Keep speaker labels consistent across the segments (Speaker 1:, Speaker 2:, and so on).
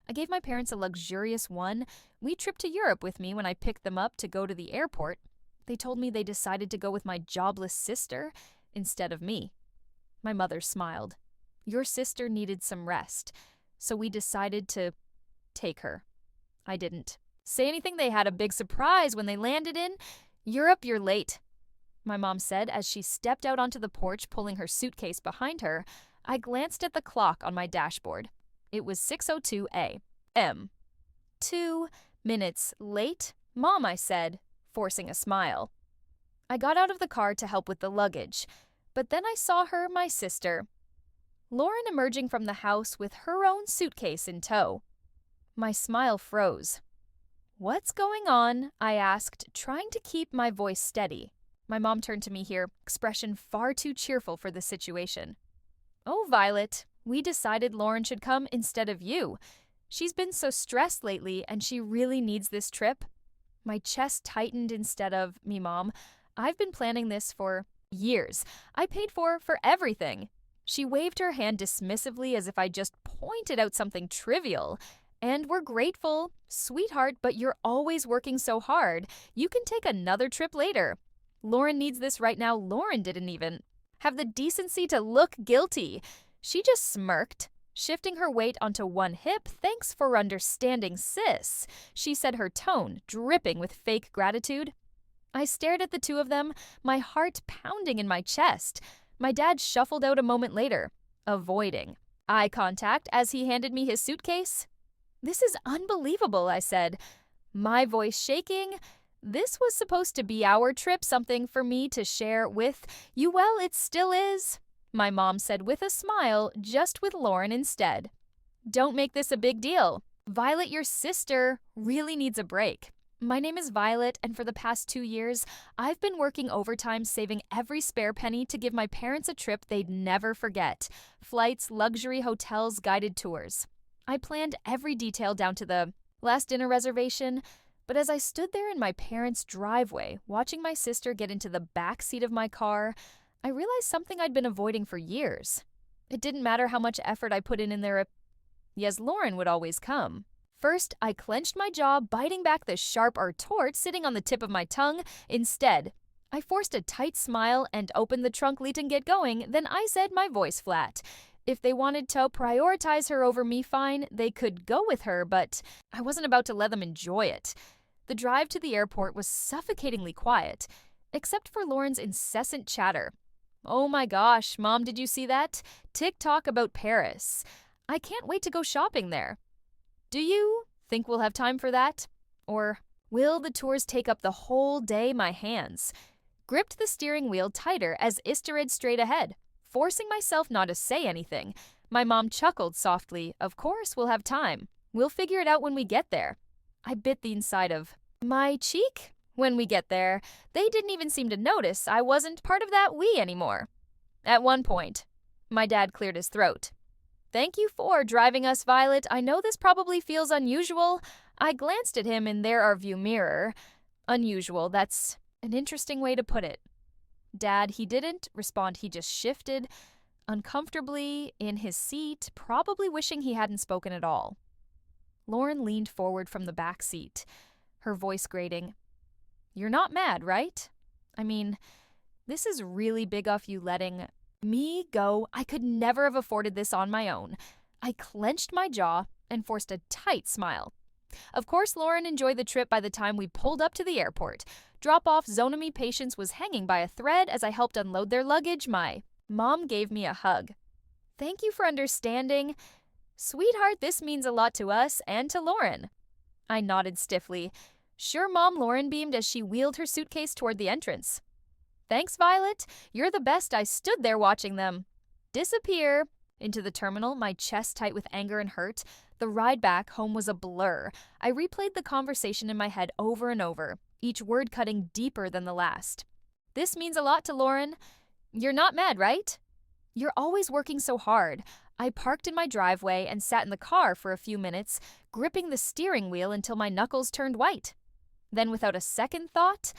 Speaker 1: I gave my parents a luxurious one. We tripped to Europe with me when I picked them up to go to the airport. They told me they decided to go with my jobless sister instead of me. My mother smiled. Your sister needed some rest, so we decided to take her. I didn't say anything. They had a big surprise when they landed in Europe. You're late, my mom said as she stepped out onto the porch, pulling her suitcase behind her. I glanced at the clock on my dashboard. It was 6:02 a.m. 2 minutes late, Mom, I said, forcing a smile. I got out of the car to help with the luggage, but then I saw her, my sister, Lauren, emerging from the house with her own suitcase in tow. My smile froze. What's going on? I asked, trying to keep my voice steady. My mom turned to me here, expression far too cheerful for the situation. Oh, Violet, we decided Lauren should come instead of you. She's been so stressed lately and she really needs this trip. My chest tightened instead of me, Mom. I've been planning this for years. I paid for everything. She waved her hand dismissively as if I just pointed out something trivial. And we're grateful, sweetheart, but you're always working so hard. You can take another trip later. Lauren needs this right now. Lauren didn't even have the decency to look guilty. She just smirked, shifting her weight onto one hip. Thanks for understanding, sis, she said, her tone dripping with fake gratitude. I stared at the two of them, my heart pounding in my chest. My dad shuffled out a moment later, avoiding eye contact as he handed me his suitcase. This is unbelievable, I said, my voice shaking. This was supposed to be our trip, something for me to share with you. Well, it still is, my mom said with a smile, just with Lauren instead. Don't make this a big deal. Violet, your sister, really needs a break. My name is Violet, and for the past 2 years, I've been working overtime, saving every spare penny to give my parents a trip they'd never forget. Flights, luxury hotels, guided tours. I planned every detail down to the last dinner reservation, but as I stood there in my parents' driveway, watching my sister get into the back seat of my car, I realized something I'd been avoiding for years. It didn't matter how much effort I put in there. Yes, Lauren would always come. First, I clenched my jaw, biting back the sharp retort sitting on the tip of my tongue. Instead, I forced a tight smile and opened the trunk lead and get going. Then I said, my voice flat. If they wanted to prioritize her over me, fine, they could go with her, but I wasn't about to let them enjoy it. The drive to the airport was suffocatingly quiet, except for Lauren's incessant chatter. Oh my gosh, Mom, did you see that? TikTok about Paris. I can't wait to go shopping there. Do you think we'll have time for that? Or will the tours take up the whole day? My hands gripped the steering wheel tighter as I stared straight ahead, forcing myself not to say anything. My mom chuckled softly. Of course we'll have time. We'll figure it out when we get there. I bit the inside of my cheek. When we get there, they didn't even seem to notice I wasn't part of that we anymore. At one point, my dad cleared his throat. Thank you for driving us, Violet. I know this probably feels unusual. I glanced at him in their view mirror. Unusual, that's an interesting way to put it. Dad, he didn't respond. He just shifted uncomfortably in his seat, probably wishing he hadn't spoken at all. Lauren leaned forward from the back seat, her voice grating. You're not mad, right? I mean, this is really big of you letting me go. I could never have afforded this on my own. I clenched my jaw and forced a tight smile. Of course, Lauren enjoyed the trip by the time we pulled up to the airport. Drop-off zone of me patience was hanging by a thread as I helped unload their luggage. My mom gave me a hug. Thank you for understanding. Sweetheart, this means a lot to us and to Lauren. I nodded stiffly. Sure, Mom, Lauren beamed as she wheeled her suitcase toward the entrance. Thanks, Violet. You're the best. I stood there watching them disappear into the terminal, my chest tight with anger and hurt. The ride back home was a blur. I replayed the conversation in my head over and over, each word cutting deeper than the last. This means a lot to Lauren. You're not mad, right? You're always working so hard. I parked in my driveway and sat in the car for a few minutes, gripping the steering wheel until my knuckles turned white. Then, without a second thought,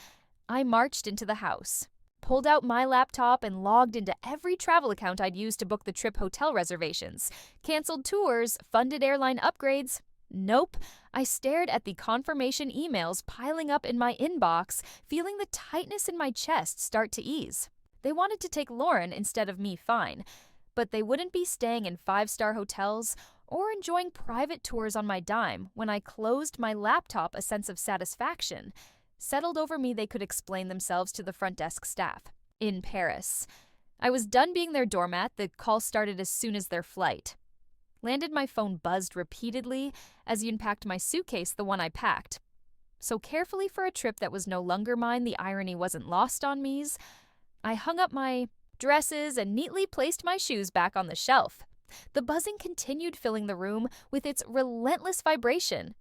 Speaker 1: I marched into the house, pulled out my laptop and logged into every travel account I'd used to book the trip, hotel reservations, canceled tours, funded airline upgrades. Nope. I stared at the confirmation emails piling up in my inbox, feeling the tightness in my chest start to ease. They wanted to take Lauren instead of me, fine, but they wouldn't be staying in 5-star hotels or enjoying private tours on my dime. When I closed my laptop, a sense of satisfaction settled over me. They could explain themselves to the front desk staff. In Paris. I was done being their doormat. The call started as soon as their flight. Landed, my phone buzzed repeatedly as you unpacked my suitcase, the one I packed. So carefully for a trip that was no longer mine, the irony wasn't lost on me. I hung up my dresses and neatly placed my shoes back on the shelf. The buzzing continued, filling the room with its relentless vibration.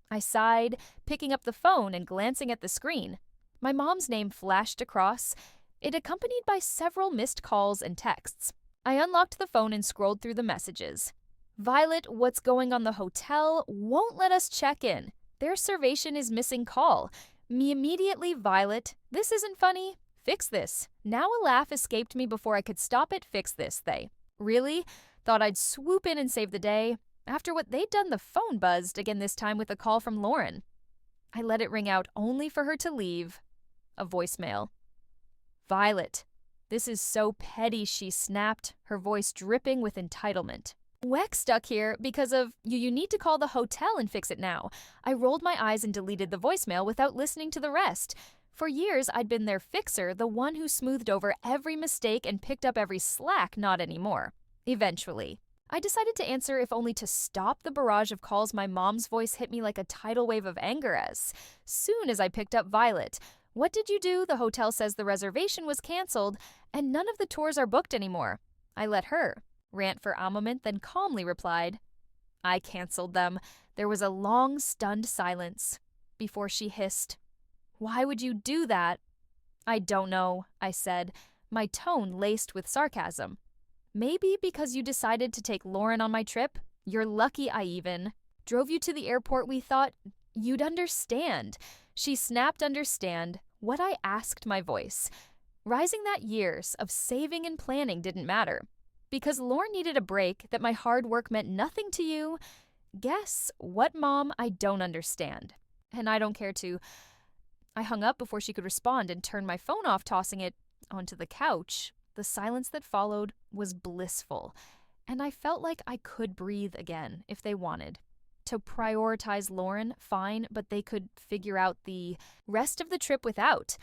Speaker 1: I sighed, picking up the phone and glancing at the screen. My mom's name flashed across, it accompanied by several missed calls and texts. I unlocked the phone and scrolled through the messages. Violet, what's going on? The hotel won't let us check in. Their reservation is missing call. Me immediately, Violet, this isn't funny. Fix this. Now a laugh escaped me before I could stop it. Fix this, they. Really? Thought I'd swoop in and save the day. After what they'd done, the phone buzzed again, this time with a call from Lauren. I let it ring out only for her to leave. A voicemail. Violet, this is so petty, she snapped, her voice dripping with entitlement. Weck stuck here because of you. You need to call the hotel and fix it now. I rolled my eyes and deleted the voicemail without listening to the rest. For years, I'd been their fixer, the one who smoothed over every mistake and picked up every slack. Not anymore. Eventually, I decided to answer, if only to stop the barrage of calls. My mom's voice hit me like a tidal wave of anger as soon as I picked up. Violet, what did you do? The hotel says the reservation was canceled and none of the tours are booked anymore. I let her rant for a moment, then calmly replied, I canceled them. There was a long, stunned silence before she hissed, why would you do that? I don't know, I said, my tone laced with sarcasm. Maybe because you decided to take Lauren on my trip? You're lucky I even drove you to the airport. We thought you'd understand. She snapped, understand what I asked, my voice rising. That years of saving and planning didn't matter. Because Lauren needed a break, that my hard work meant nothing to you. Guess what, Mom? I don't understand. And I don't care to. I hung up before she could respond and turned my phone off, tossing it onto the couch. The silence that followed was blissful, and I felt like I could breathe again. If they wanted to prioritize Lauren, fine, but they could figure out the rest of the trip without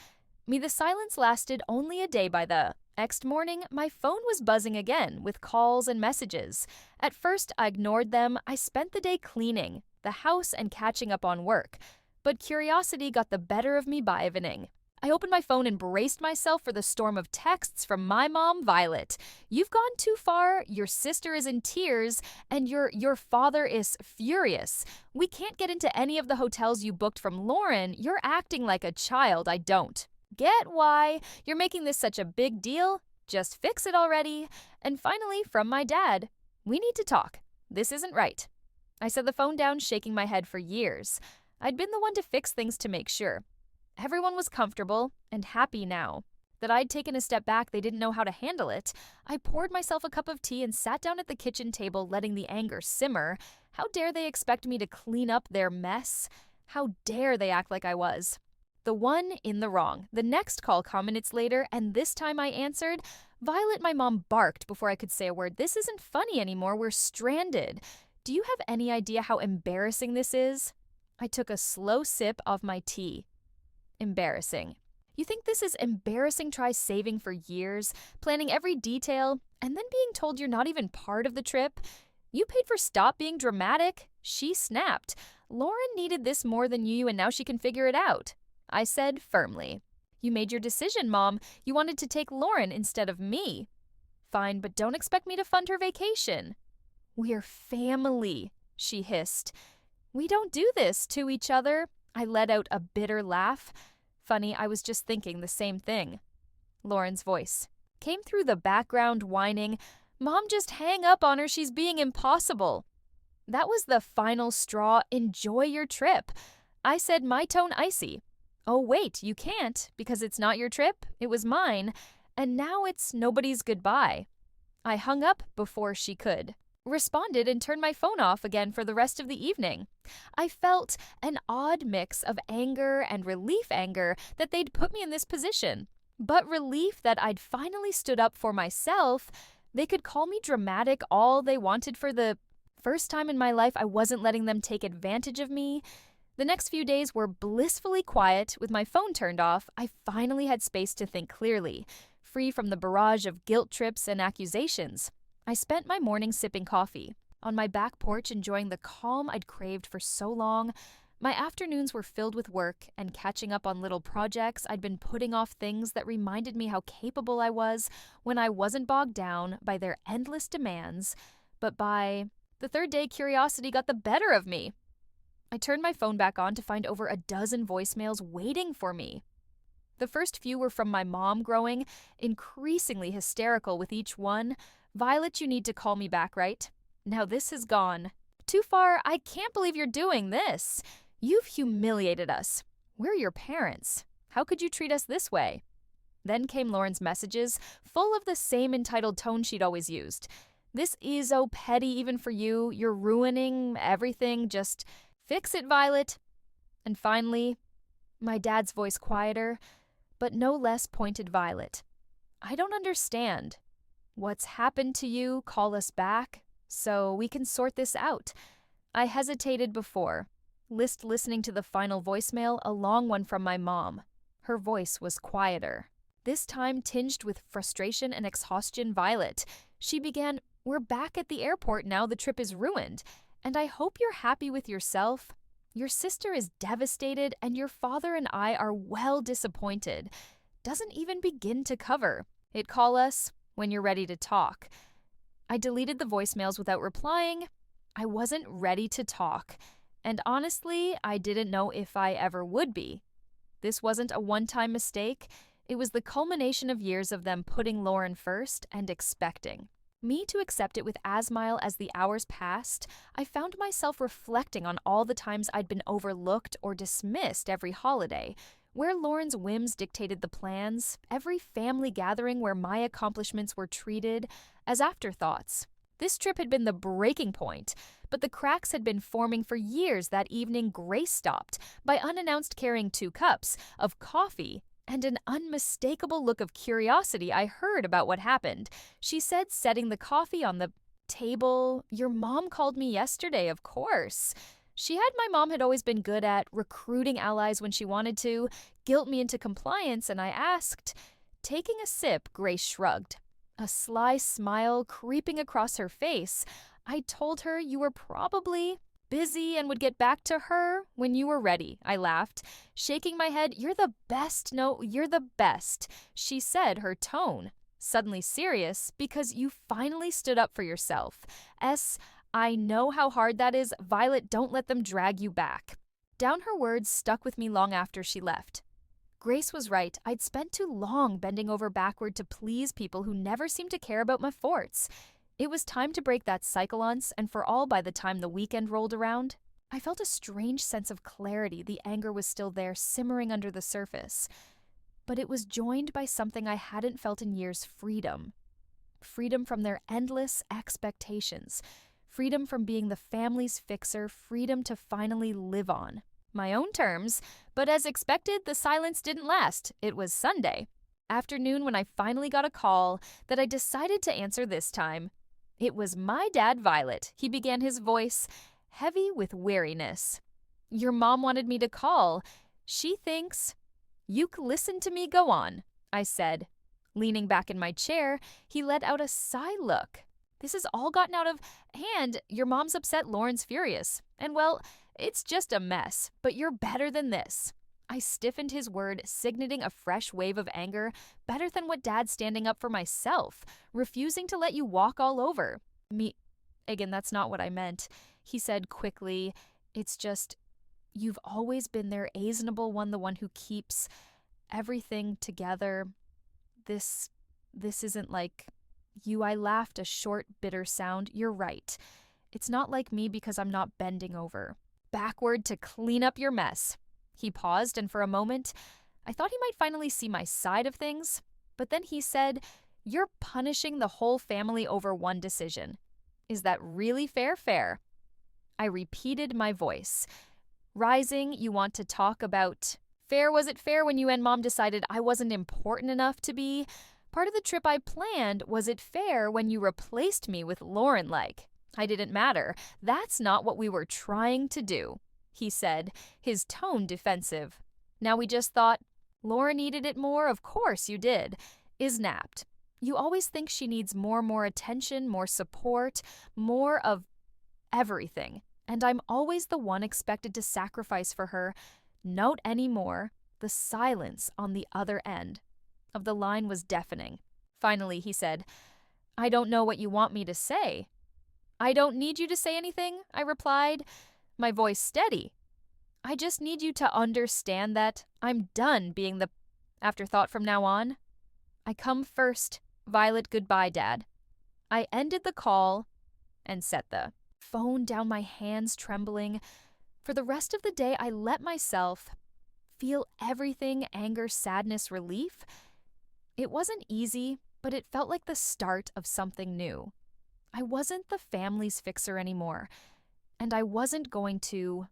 Speaker 1: me. The silence lasted only a day. By the next morning, my phone was buzzing again with calls and messages. At first, I ignored them. I spent the day cleaning the house and catching up on work. But curiosity got the better of me by evening. I opened my phone and braced myself for the storm of texts from my mom, Violet. You've gone too far, your sister is in tears, and your father is furious. We can't get into any of the hotels you booked from Lauren. You're acting like a child. I don't get why you're making this such a big deal. Just fix it already. And finally, from my dad, we need to talk. This isn't right. I set the phone down, shaking my head. For years, I'd been the one to fix things to make sure everyone was comfortable and happy. Now that I'd taken a step back, they didn't know how to handle it. I poured myself a cup of tea and sat down at the kitchen table, letting the anger simmer. How dare they expect me to clean up their mess? How dare they act like I was the one in the wrong? The next call came minutes later, and this time I answered. Violet, my mom barked before I could say a word. This isn't funny anymore. We're stranded. Do you have any idea how embarrassing this is? I took a slow sip of my tea. Embarrassing. You think this is embarrassing? Try saving for years, planning every detail, and then being told you're not even part of the trip. You paid for stop being dramatic. She snapped. Lauren needed this more than you, and now she can figure it out. I said firmly. You made your decision, Mom. You wanted to take Lauren instead of me. Fine, but don't expect me to fund her vacation. We're family, she hissed. We don't do this to each other. I let out a bitter laugh. Funny, I was just thinking the same thing. Lauren's voice came through the background, whining, Mom, just hang up on her. She's being impossible. That was the final straw. Enjoy your trip. I said, my tone icy. Oh, wait, you can't, because it's not your trip. It was mine, and now it's nobody's goodbye. I hung up before she could. responded and turned my phone off again for the rest of the evening. I felt an odd mix of anger and relief anger that they'd put me in this position, but relief that I'd finally stood up for myself. They could call me dramatic all they wanted. For the first time in my life, I wasn't letting them take advantage of me. The next few days were blissfully quiet. With my phone turned off, I finally had space to think clearly, free from the barrage of guilt trips and accusations. I spent my morning sipping coffee, on my back porch enjoying the calm I'd craved for so long. My afternoons were filled with work and catching up on little projects. I'd been putting off things that reminded me how capable I was when I wasn't bogged down by their endless demands. But by the third day, curiosity got the better of me. I turned my phone back on to find over a dozen voicemails waiting for me. The first few were from my mom, growing increasingly hysterical with each one. "Violet, you need to call me back, right? Now this has gone too far. I can't believe you're doing this. You've humiliated us. We're your parents. How could you treat us this way?" Then came Lauren's messages, full of the same entitled tone she'd always used. "This is so petty even for you. You're ruining everything. Just fix it, Violet." And finally, my dad's voice, quieter, but no less pointed. "Violet, I don't understand. What's happened to you? Call us back so we can sort this out." I hesitated before, listening to the final voicemail, a long one from my mom. Her voice was quieter, this time tinged with frustration and exhaustion. "Violet," she began, "we're back at the airport now. The trip is ruined, and I hope you're happy with yourself. Your sister is devastated, and your father and I are well disappointed. Doesn't even begin to cover it. Call us when you're ready to talk." I deleted the voicemails without replying. I wasn't ready to talk, and honestly, I didn't know if I ever would be. This wasn't a one-time mistake. It was the culmination of years of them putting Lauren first and expecting me to accept it with as smile. As the hours passed, I found myself reflecting on all the times I'd been overlooked or dismissed every holiday, where Lauren's whims dictated the plans, every family gathering where my accomplishments were treated as afterthoughts. This trip had been the breaking point, but the cracks had been forming for years. That evening, Grace stopped by unannounced, carrying 2 cups of coffee and an unmistakable look of curiosity. I heard about what happened. She said, setting the coffee on the table, "Your mom called me yesterday, of course." My mom had always been good at recruiting allies when she wanted to, guilt me into compliance, and I asked. Taking a sip, Grace shrugged, a sly smile creeping across her face. "I told her you were probably busy and would get back to her when you were ready." I laughed, shaking my head. "You're the best. No, you're the best," she said, her tone suddenly serious, "because you finally stood up for yourself. I know how hard that is. Violet, don't let them drag you back." Down her words stuck with me long after she left. Grace was right. I'd spent too long bending over backward to please people who never seemed to care about my faults. It was time to break that cycle once and for all. By the time the weekend rolled around, I felt a strange sense of clarity. The anger was still there, simmering under the surface. But it was joined by something I hadn't felt in years: freedom. Freedom from their endless expectations. Freedom from being the family's fixer. Freedom to finally live on my own terms. But as expected, the silence didn't last. It was Sunday afternoon when I finally got a call that I decided to answer this time. It was my dad, Violet. He began, his voice heavy with weariness. "Your mom wanted me to call. She thinks you can listen to me. Go on," I said. Leaning back in my chair, he let out a sigh. "Look, this has all gotten out of hand. Your mom's upset, Lauren's furious. And well, it's just a mess. But you're better than this." I stiffened his word, signaling a fresh wave of anger. "Better than what? Dad's standing up for myself, refusing to let you walk all over me." Again, that's not what I meant. He said quickly, "It's just, you've always been their reasonable one, the one who keeps everything together. This isn't like you." I laughed, a short, bitter sound. "You're right. It's not like me because I'm not bending over backward to clean up your mess." He paused, and for a moment, I thought he might finally see my side of things. But then he said, "You're punishing the whole family over one decision. Is that really fair? I repeated my voice. Rising, you want to talk about fair? Was it fair when you and Mom decided I wasn't important enough to be part of the trip I planned? Was it fair when you replaced me with Lauren like I didn't matter? That's not what we were trying to do, he said, his tone defensive. Now we just thought Lauren needed it more? Of course you did. Is napped. You always think she needs more attention, more support, more of everything. And I'm always the one expected to sacrifice for her. Not anymore. The silence on the other end of the line was deafening. Finally, he said, I don't know what you want me to say. I don't need you to say anything, I replied, my voice steady. I just need you to understand that I'm done being the afterthought from now on. I come first. Violet, goodbye, Dad. I ended the call and set the phone down, my hands trembling. For the rest of the day, I let myself feel everything: anger, sadness, relief. It wasn't easy, but it felt like the start of something new. I wasn't the family's fixer anymore, and I wasn't going to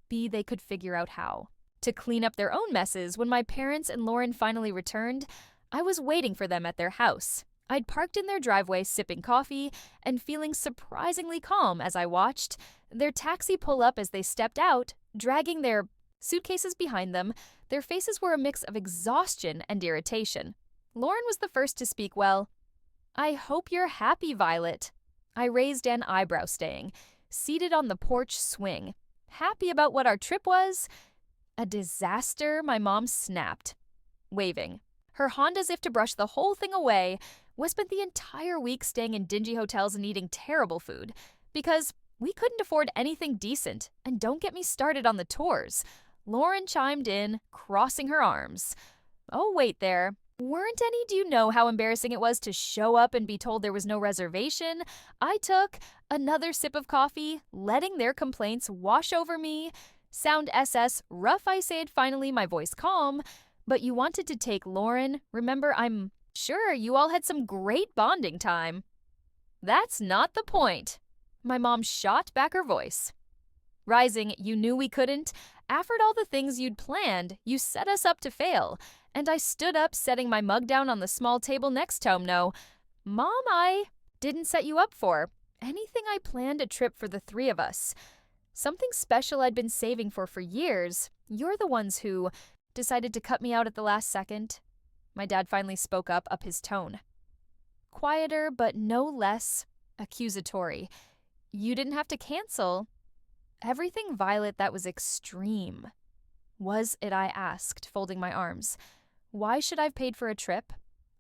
Speaker 1: be they could figure out how to clean up their own messes. When my parents and Lauren finally returned, I was waiting for them at their house. I'd parked in their driveway, sipping coffee and feeling surprisingly calm as I watched their taxi pull up as they stepped out, dragging their suitcases behind them. Their faces were a mix of exhaustion and irritation. Lauren was the first to speak. Well, I hope you're happy, Violet. I raised an eyebrow, staying seated on the porch swing. Happy about what our trip was? A disaster, my mom snapped, waving her hand as if to brush the whole thing away. We spent the entire week staying in dingy hotels and eating terrible food because we couldn't afford anything decent. And don't get me started on the tours. Lauren chimed in, crossing her arms. Oh, wait there. Weren't any? Do you know how embarrassing it was to show up and be told there was no reservation? I took another sip of coffee, letting their complaints wash over me. Sound SS, rough, I said, finally, my voice calm. But you wanted to take Lauren. Remember, I'm sure you all had some great bonding time. That's not the point. My mom shot back her voice. Rising, you knew we couldn't. After all the things you'd planned, you set us up to fail. And I stood up, setting my mug down on the small table next to him. No, Mom, I didn't set you up for anything. I planned a trip for the three of us. Something special I'd been saving for years. You're the ones who decided to cut me out at the last second. My dad finally spoke up his tone. Quieter, but no less accusatory. You didn't have to cancel everything, Violet. That was extreme. Was it? I asked, folding my arms. Why should I have paid for a trip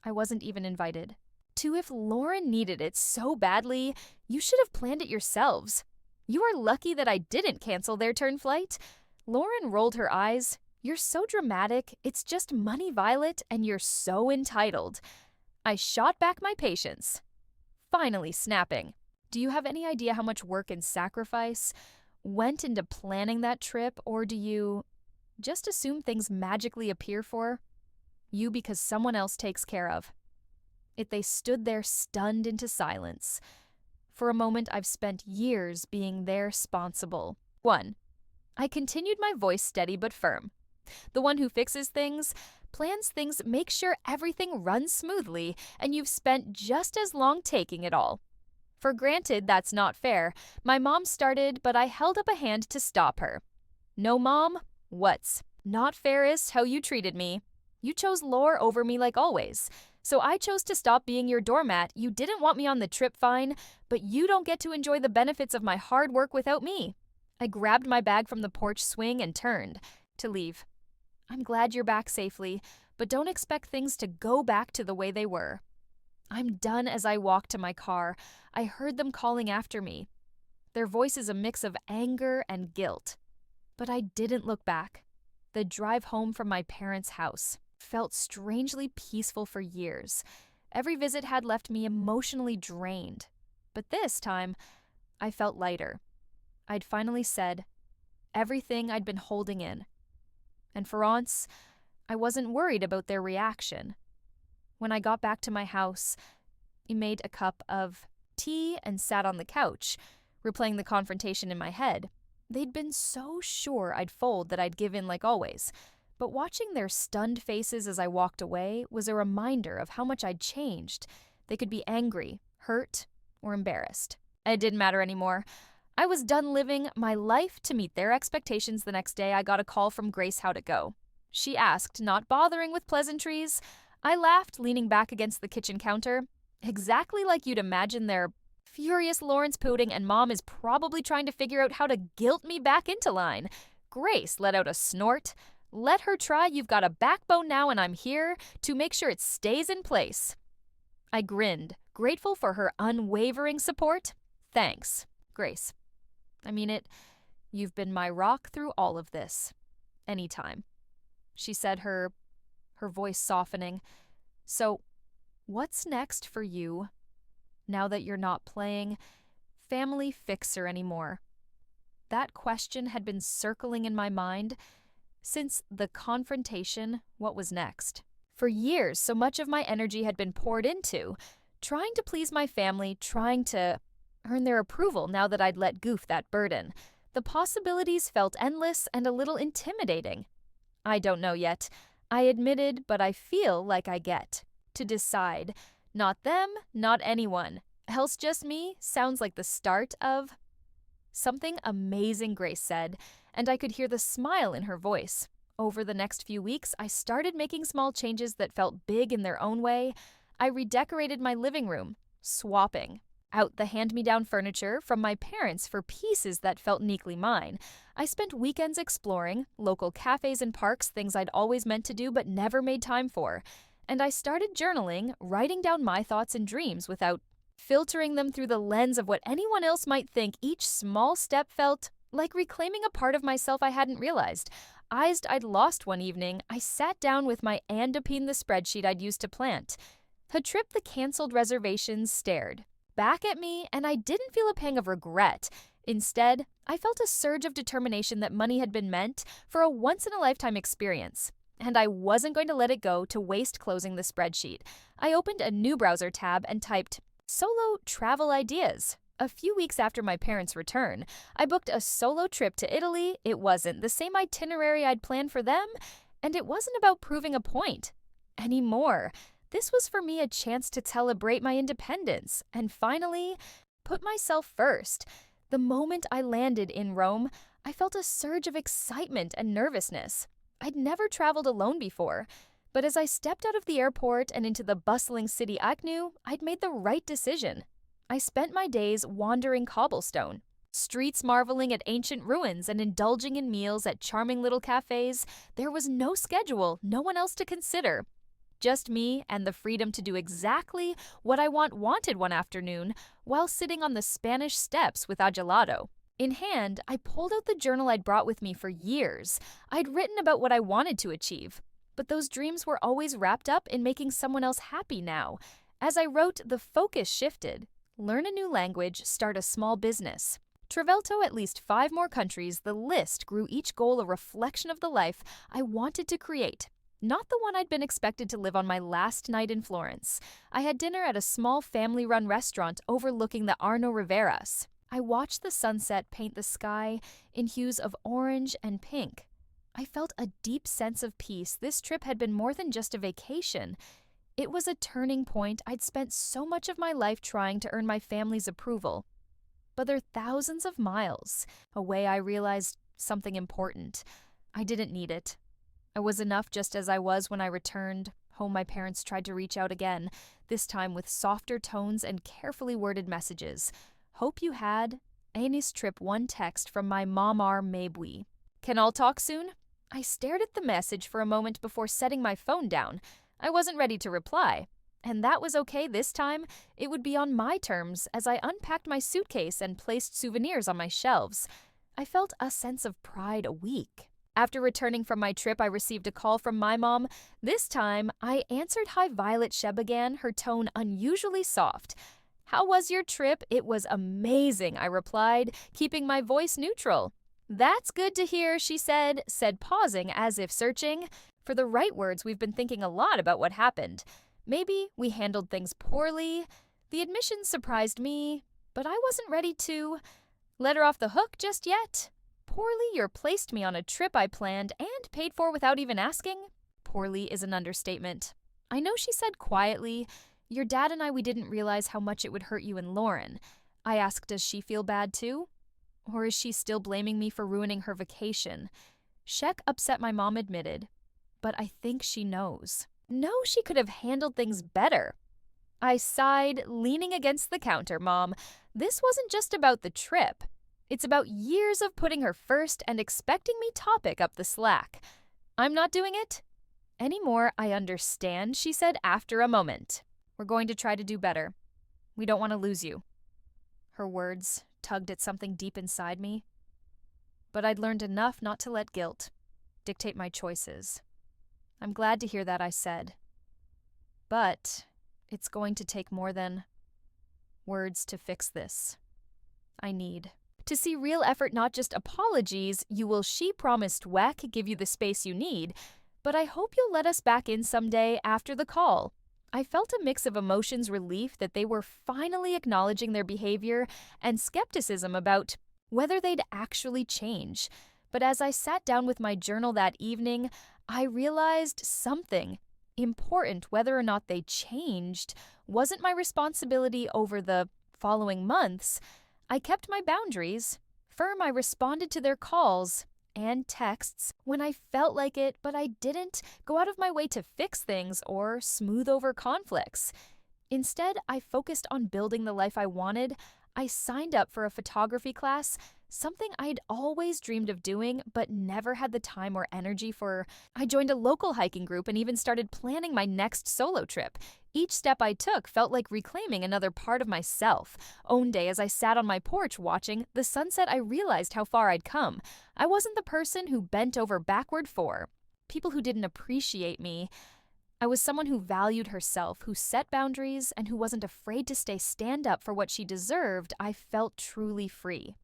Speaker 1: I wasn't even invited to? If Lauren needed it so badly, you should have planned it yourselves. You are lucky that I didn't cancel their turn flight. Lauren rolled her eyes. You're so dramatic. It's just money, Violet, and you're so entitled. I shot back my patience, finally snapping. Do you have any idea how much work and sacrifice went into planning that trip, or do you just assume things magically appear for you because someone else takes care of it? They stood there stunned into silence. For a moment, I've spent years being their responsible. 1. I continued, my voice steady but firm. The one who fixes things, plans things, makes sure everything runs smoothly, and you've spent just as long taking it all for granted. That's not fair. My mom started, but I held up a hand to stop her. No, Mom. What's not fair is how you treated me. You chose Lore over me like always. So I chose to stop being your doormat. You didn't want me on the trip, fine, but you don't get to enjoy the benefits of my hard work without me. I grabbed my bag from the porch swing and turned to leave. I'm glad you're back safely, but don't expect things to go back to the way they were. I'm done. As I walked to my car, I heard them calling after me. Their voices a mix of anger and guilt. But I didn't look back. The drive home from my parents' house felt strangely peaceful. For years, every visit had left me emotionally drained. But this time, I felt lighter. I'd finally said everything I'd been holding in. And for once, I wasn't worried about their reaction. When I got back to my house, I made a cup of tea, and sat on the couch, replaying the confrontation in my head. They'd been so sure I'd fold that I'd give in like always, but watching their stunned faces as I walked away was a reminder of how much I'd changed. They could be angry, hurt, or embarrassed. It didn't matter anymore. I was done living my life to meet their expectations. The next day, I got a call from Grace how to go. She asked, not bothering with pleasantries. I laughed, leaning back against the kitchen counter. Exactly like you'd imagine their furious Lawrence pudding, and Mom is probably trying to figure out how to guilt me back into line. Grace let out a snort. Let her try. You've got a backbone now, and I'm here to make sure it stays in place. I grinned, grateful for her unwavering support. Thanks, Grace. I mean it. You've been my rock through all of this. Anytime. She said, her voice softening. So, what's next for you now that you're not playing family fixer anymore? That question had been circling in my mind since the confrontation. What was next? For years, so much of my energy had been poured into trying to please my family, trying to earn their approval now that I'd let goof that burden. The possibilities felt endless and a little intimidating. I don't know yet. I admitted, but I feel like I get to decide. Not them, not anyone. Else just me sounds like the start of something amazing, Grace said, and I could hear the smile in her voice. Over the next few weeks, I started making small changes that felt big in their own way. I redecorated my living room, swapping out the hand-me-down furniture from my parents for pieces that felt uniquely mine. I spent weekends exploring local cafes and parks, things I'd always meant to do but never made time for. And I started journaling, writing down my thoughts and dreams without filtering them through the lens of what anyone else might think. Each small step felt like reclaiming a part of myself I hadn't realized. I'd lost one evening, I sat down with my Andopine, the spreadsheet I'd used to plant. The trip the canceled reservations stared back at me, and I didn't feel a pang of regret. Instead, I felt a surge of determination that money had been meant for a once-in-a-lifetime experience, and I wasn't going to let it go to waste closing the spreadsheet. I opened a new browser tab and typed solo travel ideas. A few weeks after my parents' return, I booked a solo trip to Italy. It wasn't the same itinerary I'd planned for them, and it wasn't about proving a point anymore. This was for me a chance to celebrate my independence and finally put myself first. The moment I landed in Rome, I felt a surge of excitement and nervousness. I'd never traveled alone before, but as I stepped out of the airport and into the bustling city, I knew I'd made the right decision. I spent my days wandering cobblestone streets, marveling at ancient ruins and indulging in meals at charming little cafes. There was no schedule, no one else to consider. Just me and the freedom to do exactly what I wanted one afternoon while sitting on the Spanish steps with a gelato in hand. I pulled out the journal I'd brought with me for years. I'd written about what I wanted to achieve, but those dreams were always wrapped up in making someone else happy now. As I wrote, the focus shifted. Learn a new language, start a small business. Travel to at least 5 more countries. The list grew, each goal a reflection of the life I wanted to create. Not the one I'd been expected to live on my last night in Florence. I had dinner at a small family-run restaurant overlooking the Arno Riveras. I watched the sunset paint the sky in hues of orange and pink. I felt a deep sense of peace. This trip had been more than just a vacation. It was a turning point. I'd spent so much of my life trying to earn my family's approval. But they're thousands of miles away. I realized something important. I didn't need it. I was enough just as I was. When I returned home, my parents tried to reach out again, this time with softer tones and carefully worded messages. Hope you had Anis trip. One text from my Mamar Mabui. Can all talk soon? I stared at the message for a moment before setting my phone down. I wasn't ready to reply. And that was okay this time. It would be on my terms as I unpacked my suitcase and placed souvenirs on my shelves. I felt a sense of pride a week. After returning from my trip, I received a call from my mom. This time, I answered. Hi, Violet, she began, her tone unusually soft. How was your trip? It was amazing, I replied, keeping my voice neutral. That's good to hear, she said, pausing as if searching for the right words. We've been thinking a lot about what happened. Maybe we handled things poorly. The admission surprised me, but I wasn't ready to let her off the hook just yet. Poorly, you placed me on a trip I planned and paid for without even asking. Poorly is an understatement. I know she said quietly, "Your dad and we didn't realize how much it would hurt you and Lauren." I asked, does she feel bad too? Or is she still blaming me for ruining her vacation? Shek upset, my mom admitted, but I think she knows. No, she could have handled things better. I sighed, leaning against the counter. Mom, this wasn't just about the trip. It's about years of putting her first and expecting me to pick up the slack. I'm not doing it anymore. I understand, she said after a moment. We're going to try to do better. We don't want to lose you. Her words tugged at something deep inside me. But I'd learned enough not to let guilt dictate my choices. I'm glad to hear that, I said. But it's going to take more than words to fix this. I need to see real effort, not just apologies. She promised WEC give you the space you need, but I hope you'll let us back in someday after the call. I felt a mix of emotions, relief that they were finally acknowledging their behavior, and skepticism about whether they'd actually change. But as I sat down with my journal that evening, I realized something important. Whether or not they changed wasn't my responsibility. Over the following months, I kept my boundaries firm. I responded to their calls and texts when I felt like it, but I didn't go out of my way to fix things or smooth over conflicts. Instead, I focused on building the life I wanted. I signed up for a photography class, something I'd always dreamed of doing but never had the time or energy for. I joined a local hiking group and even started planning my next solo trip. Each step I took felt like reclaiming another part of myself. One day, as I sat on my porch watching the sunset, I realized how far I'd come. I wasn't the person who bent over backward for people who didn't appreciate me. I was someone who valued herself, who set boundaries, and who wasn't afraid to stand up for what she deserved. I felt truly free.